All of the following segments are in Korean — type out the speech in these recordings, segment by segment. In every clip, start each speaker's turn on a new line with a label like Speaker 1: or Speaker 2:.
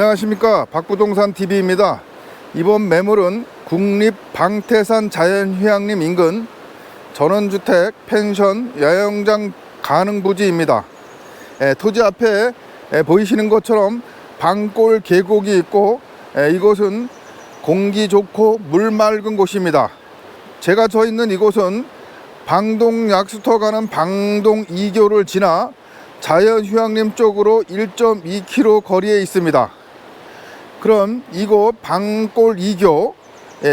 Speaker 1: 안녕하십니까, 박부동산 TV입니다. 이번 매물은 국립방태산 자연휴양림 인근 전원주택, 펜션, 야영장 가능 부지입니다. 토지 앞에 보이시는 것처럼 방골 계곡이 있고, 이곳은 공기 좋고 물 맑은 곳입니다. 제가 서 있는 이곳은 방동 약수터 가는 방동 2교를 지나 자연휴양림 쪽으로 1.2km 거리에 있습니다. 그럼 이곳 방골 2교,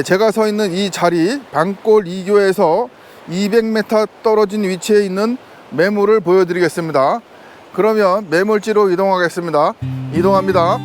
Speaker 1: 제가 서 있는 이 자리 방골 2교에서 200m 떨어진 위치에 있는 매물을 보여드리겠습니다. 그러면 매물지로 이동하겠습니다. 이동합니다.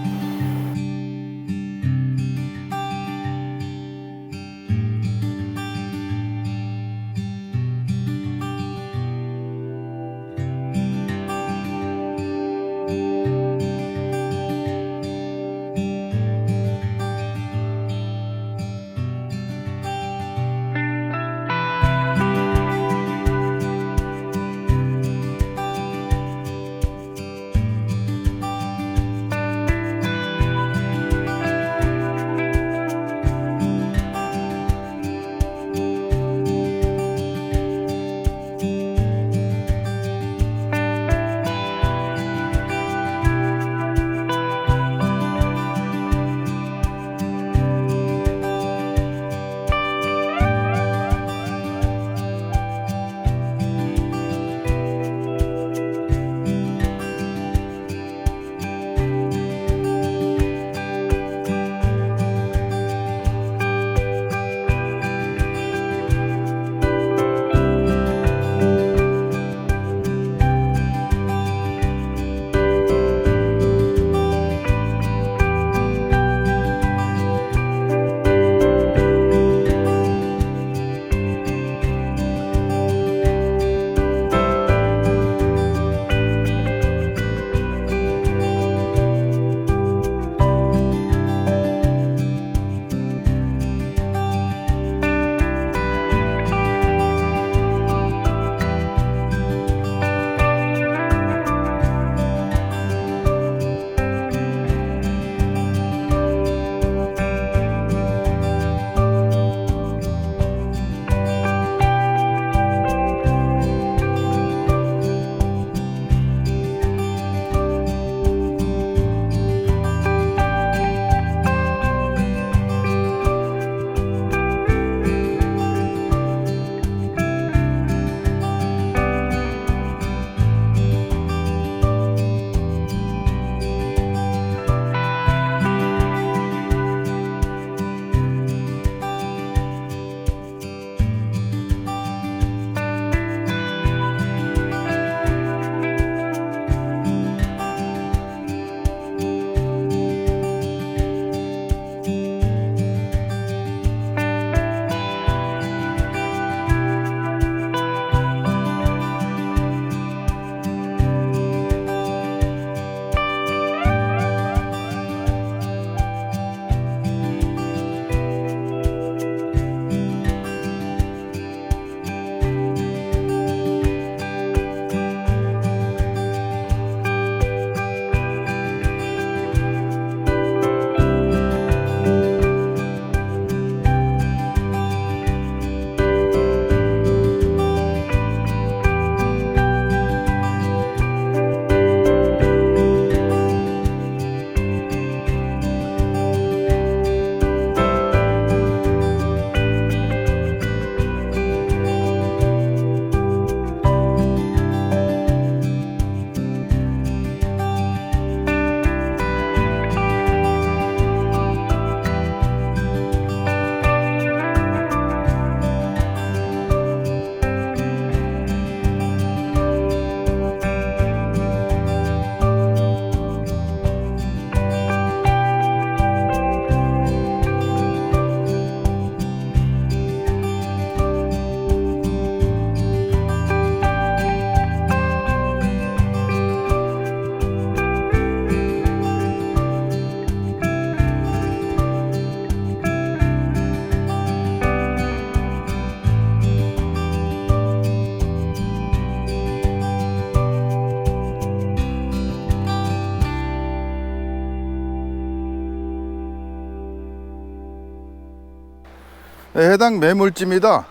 Speaker 1: 해당 매물지입니다.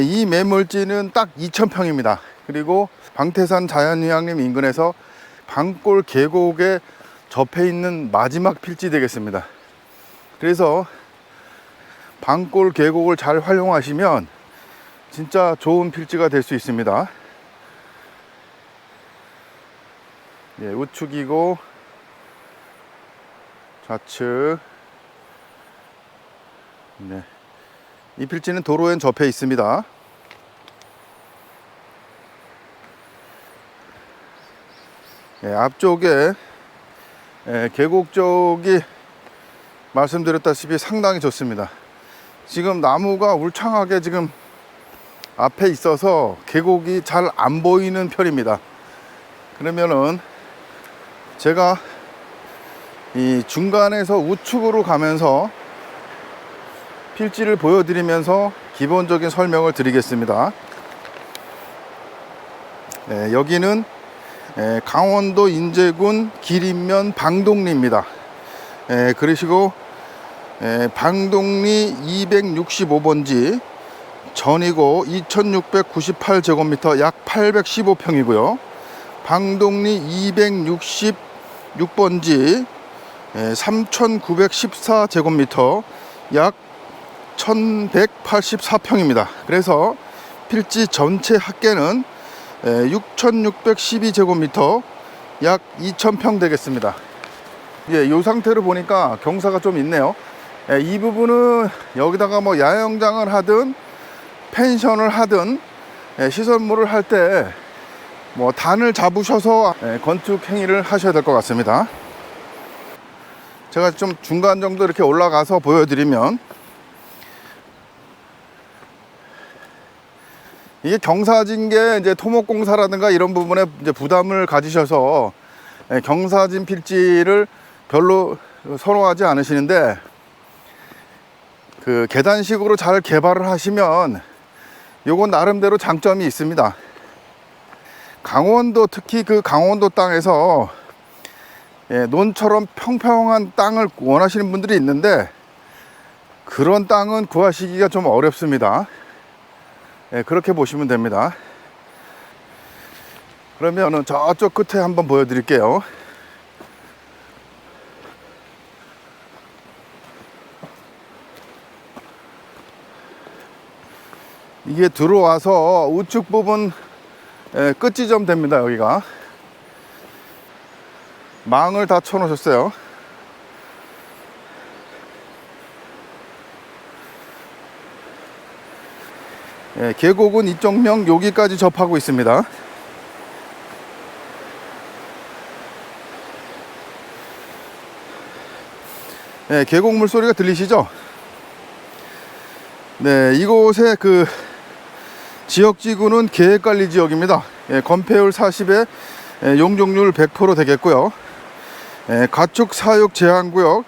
Speaker 1: 이 매물지는 딱 2,000평입니다. 그리고 방태산 자연휴양림 인근에서 방골 계곡에 접해 있는 마지막 필지 되겠습니다. 그래서 방골 계곡을 잘 활용하시면 진짜 좋은 필지가 될 수 있습니다. 우측이고 좌측. 이 필지는 도로엔 접해 있습니다. 앞쪽에 계곡 쪽이 말씀드렸다시피 상당히 좋습니다. 지금 나무가 울창하게 지금 앞에 있어서 계곡이 잘 안 보이는 편입니다. 그러면은 제가 이 중간에서 우측으로 가면서 필지를 보여드리면서 기본적인 설명을 드리겠습니다. 여기는 강원도 인제군 기린면 방동리입니다. 그러시고 방동리 265번지 전이고 2698제곱미터 약 815평이고요. 방동리 266번지 3914제곱미터 약 1184평입니다. 그래서 필지 전체 합계는 6612제곱미터 약 2000평 되겠습니다. 이 상태로 보니까 경사가 좀 있네요. 이 부분은 여기다가 뭐 야영장을 하든 펜션을 하든 시설물을 할 때 뭐 단을 잡으셔서 건축 행위를 하셔야 될 것 같습니다. 제가 좀 중간 정도 이렇게 올라가서 보여드리면, 이게 경사진 게 이제 토목공사라든가 이런 부분에 이제 부담을 가지셔서 경사진 필지를 별로 선호하지 않으시는데, 그 계단식으로 잘 개발을 하시면 요건 나름대로 장점이 있습니다. 강원도, 특히 그 강원도 땅에서 논처럼 평평한 땅을 원하시는 분들이 있는데, 그런 땅은 구하시기가 좀 어렵습니다. 그렇게 보시면 됩니다. 그러면 저쪽 끝에 한번 보여드릴게요. 이게 들어와서 우측 부분 끝지점 됩니다. 여기가 망을 다 쳐놓으셨어요. 계곡은 이쪽면 여기까지 접하고 있습니다. 계곡 물소리가 들리시죠? 이곳의 그 지역지구는 계획관리지역입니다. 건폐율 40에 용적률 100% 되겠고요. 가축 사육 제한구역,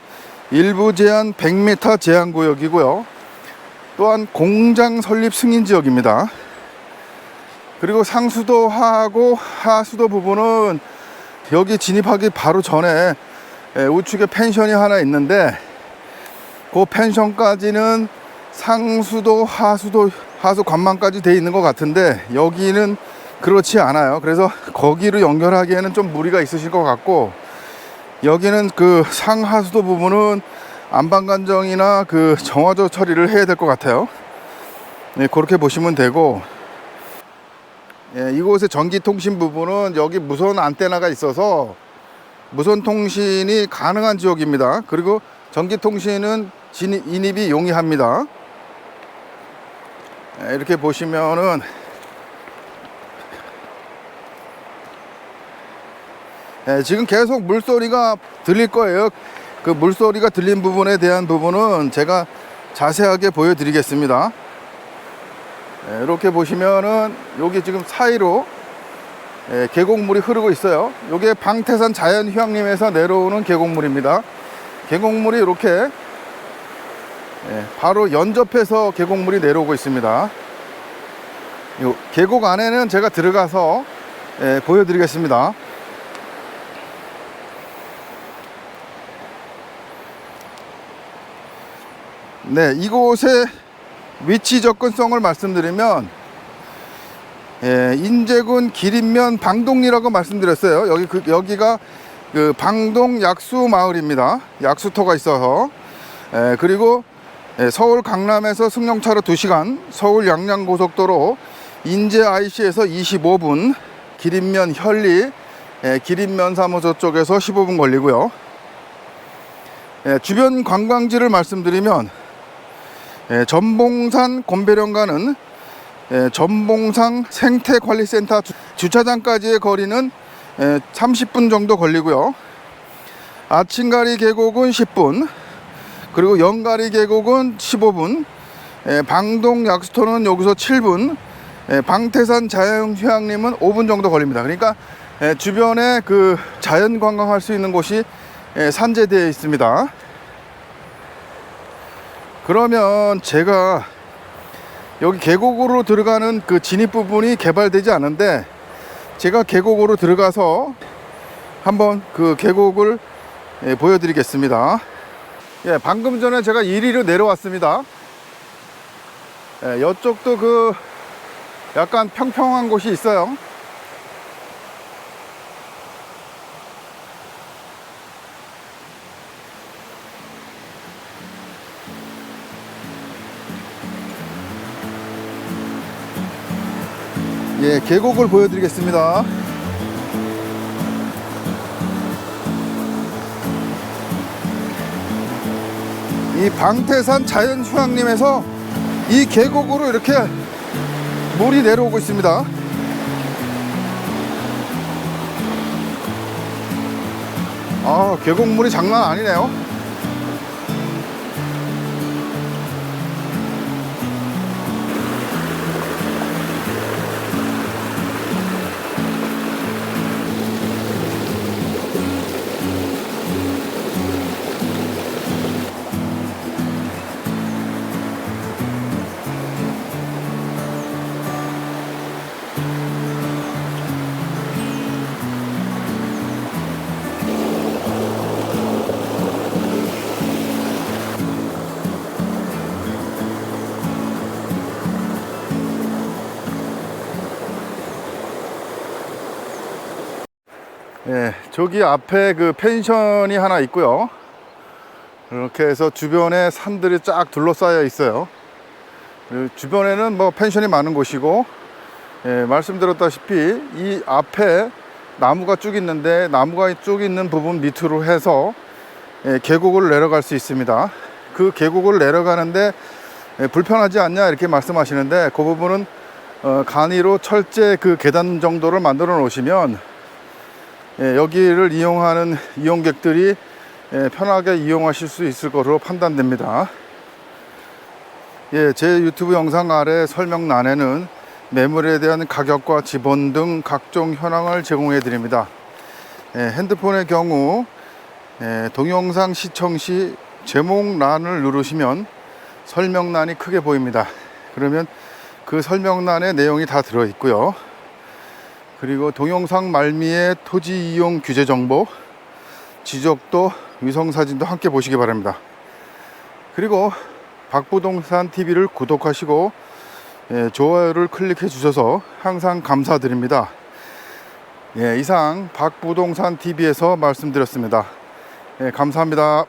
Speaker 1: 일부 제한 100m 제한구역이고요. 또한 공장 설립 승인지역입니다. 그리고 상수도하고 하수도 부분은 여기 진입하기 바로 전에 우측에 펜션이 하나 있는데, 그 펜션까지는 상수도, 하수도, 하수 관망까지 돼 있는 것 같은데, 여기는 그렇지 않아요. 그래서 거기로 연결하기에는 좀 무리가 있으실 것 같고, 여기는 그 상하수도 부분은 안방관정이나 그 정화조 처리를 해야 될 것 같아요. 그렇게 보시면 되고, 이곳의 전기통신 부분은 여기 무선 안테나가 있어서 무선 통신이 가능한 지역입니다. 그리고 전기통신은 인입이 용이합니다. 이렇게 보시면은 지금 계속 물소리가 들릴 거예요. 그 물소리가 들린 부분에 대한 부분은 제가 자세하게 보여드리겠습니다. 이렇게 보시면은 여기 지금 사이로 계곡물이 흐르고 있어요. 이게 방태산 자연휴양림에서 내려오는 계곡물입니다. 계곡물이 이렇게 바로 연접해서 계곡물이 내려오고 있습니다. 이 계곡 안에는 제가 들어가서 보여드리겠습니다. 네, 이곳의 위치 접근성을 말씀드리면, 인제군 기린면 방동리라고 말씀드렸어요. 여기가 그 방동 약수 마을입니다. 약수터가 있어서. 그리고 서울 강남에서 승용차로 2시간, 서울 양양고속도로 인제 IC에서 25분, 기린면 현리, 기린면 사무소 쪽에서 15분 걸리고요. 주변 관광지를 말씀드리면, 전봉산 곤배령 가는 전봉산 생태관리센터 주차장까지의 거리는 30분 정도 걸리고요. 아침가리 계곡은 10분, 그리고 영가리 계곡은 15분, 방동 약수터는 여기서 7분, 방태산 자연휴양림은 5분 정도 걸립니다. 그러니까 주변에 그 자연 관광할 수 있는 곳이 산재되어 있습니다. 그러면 제가 여기 계곡으로 들어가는 그 진입 부분이 개발되지 않은데, 제가 계곡으로 들어가서 한번 그 계곡을 보여드리겠습니다. 방금 전에 제가 1위로 내려왔습니다. 이쪽도 그 약간 평평한 곳이 있어요. 계곡을 보여드리겠습니다. 이 방태산 자연휴양림에서 이 계곡으로 이렇게 물이 내려오고 있습니다. 계곡물이 장난 아니네요. 저기 앞에 그 펜션이 하나 있고요. 이렇게 해서 주변에 산들이 쫙 둘러싸여 있어요. 주변에는 뭐 펜션이 많은 곳이고, 말씀드렸다시피 이 앞에 나무가 쭉 있는데, 나무가 쭉 있는 부분 밑으로 해서 계곡을 내려갈 수 있습니다. 그 계곡을 내려가는데 불편하지 않냐 이렇게 말씀하시는데, 그 부분은 간이로 철제 그 계단 정도를 만들어 놓으시면 여기를 이용하는 이용객들이 편하게 이용하실 수 있을 것으로 판단됩니다. 제 유튜브 영상 아래 설명란에는 매물에 대한 가격과 지번 등 각종 현황을 제공해 드립니다. 핸드폰의 경우 동영상 시청 시 제목란을 누르시면 설명란이 크게 보입니다. 그러면 그 설명란에 내용이 다 들어 있고요. 그리고 동영상 말미에 토지 이용 규제 정보, 지적도, 위성사진도 함께 보시기 바랍니다. 그리고 박부동산 TV를 구독하시고 좋아요를 클릭해 주셔서 항상 감사드립니다. 이상 박부동산 TV에서 말씀드렸습니다. 감사합니다.